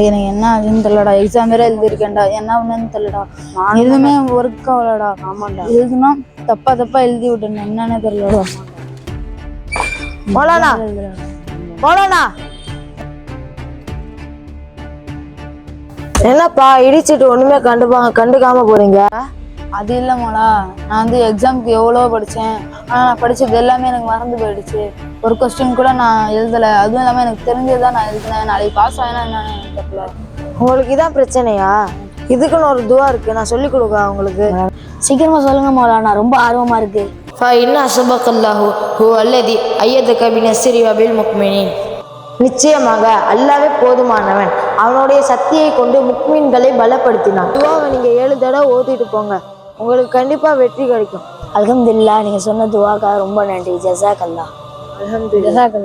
எனக்கு என்ன ஆகுதுன்னு தெரியலடா. எக்ஸாம் வேற எழுதிருக்கேன்டா. என்ன பண்ணுன்னு தெரியலடா. எதுவுமே ஒர்க் ஆகலடா. ஆமாண்டா. எதுனா தப்பா எழுதி விட்டேன். என்னன்னு தெரியலடா. போலாடா போலாடா. என்னப்பா இடிச்சிட்டு ஒண்ணுமே கண்டுக்காம போறீங்க? அது இல்லைம்மாடா, நான் வந்து எக்ஸாமுக்கு எவ்வளோ படித்தேன். ஆனால் நான் படித்தது எல்லாமே எனக்கு மறந்து போயிடுச்சு. ஒரு கொஸ்டின் கூட நான் எழுதலை. அதுவும் இல்லாமல் எனக்கு தெரிஞ்சதான் நான் எழுதினேன். நாளைக்கு பாஸ் ஆகினா என்னன்னு எனக்கு தெரியல. உங்களுக்கு இதான் பிரச்சனையா? இதுக்குன்னு ஒரு துவா இருக்கு, நான் சொல்லி கொடுக்க உங்களுக்கு. சீக்கிரமா சொல்லுங்க மௌலானா, ரொம்ப ஆர்வமா இருக்கு. நிச்சயமாக அல்லாஹ்வே போதுமானவன், அவனுடைய சக்தியை கொண்டு முக்மீன்களை பலப்படுத்தினான். துவாவை நீங்க 7 தடவை ஓதிட்டு போங்க, உங்களுக்கு கண்டிப்பா வெற்றி கிடைக்கும். அல்ஹம்துலில்லாஹ். நீங்க சொன்ன துவாக்காக ரொம்ப நன்றி. ஜஸாக்கல்லாஹ். அல்ஹம்துலில்லாஹ்.